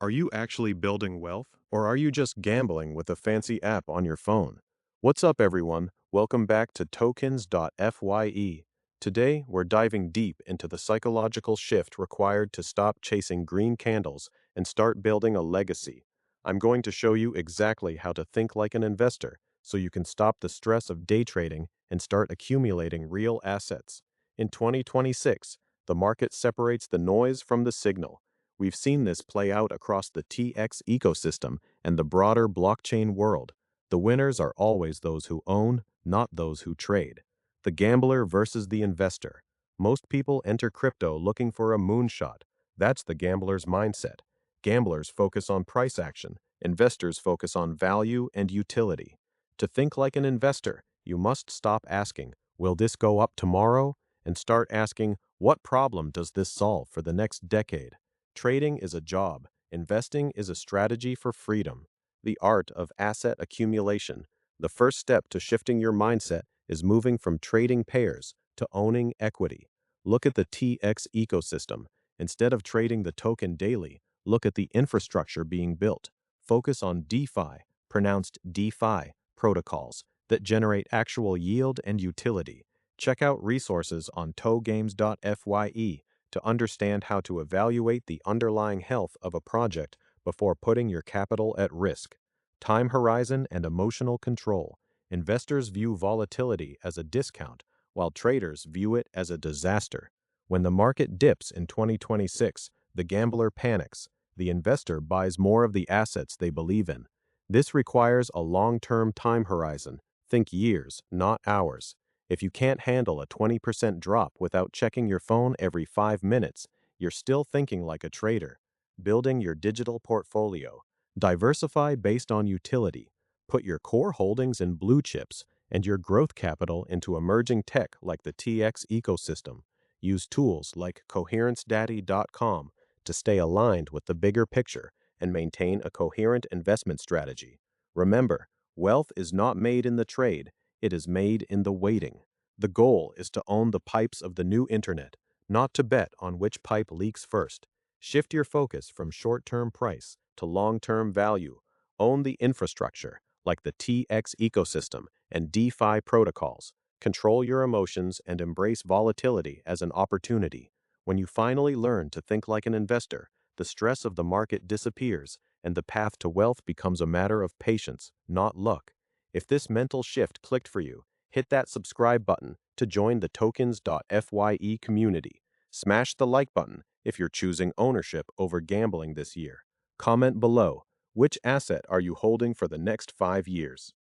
Are you actually building wealth, or are you just gambling with a fancy app on your phone? What's up, everyone? Welcome back to tokens.fi. Today, we're diving deep into the psychological shift required to stop chasing green candles and start building a legacy. I'm going to show you exactly how to think like an investor so you can stop the stress of day trading and start accumulating real assets. In 2026, the market separates the noise from the signal. We've seen this play out across the TX ecosystem and the broader blockchain world. The winners are always those who own, not those who trade. The gambler versus the investor. Most people enter crypto looking for a moonshot. That's the gambler's mindset. Gamblers focus on price action. Investors focus on value and utility. To think like an investor, you must stop asking, will this go up tomorrow? And start asking, what problem does this solve for the next decade? Trading is a job. Investing is a strategy for freedom. The art of asset accumulation. The first step to shifting your mindset is moving from trading pairs to owning equity. Look at the TX ecosystem. Instead of trading the token daily, look at the infrastructure being built. Focus on DeFi, pronounced DeFi, protocols that generate actual yield and utility. Check out resources on tokns.fi to understand how to evaluate the underlying health of a project before putting your capital at risk. Time horizon and emotional control. Investors view volatility as a discount, while traders view it as a disaster. When the market dips in 2026, the gambler panics. The investor buys more of the assets they believe in. This requires a long-term time horizon. Think years, not hours. If you can't handle a 20% drop without checking your phone every 5 minutes, you're still thinking like a trader. Building your digital portfolio. Diversify based on utility. Put your core holdings in blue chips and your growth capital into emerging tech like the TX ecosystem. Use tools like coherencedaddy.com to stay aligned with the bigger picture and maintain a coherent investment strategy. Remember, wealth is not made in the trade, it is made in the waiting. The goal is to own the pipes of the new internet, not to bet on which pipe leaks first. Shift your focus from short-term price to long-term value. Own the infrastructure, like the TX ecosystem and DeFi protocols. Control your emotions and embrace volatility as an opportunity. When you finally learn to think like an investor, the stress of the market disappears and the path to wealth becomes a matter of patience, not luck. If this mental shift clicked for you, hit that subscribe button to join the tokens.fi community. Smash the like button if you're choosing ownership over gambling this year. Comment below, which asset are you holding for the next 5 years?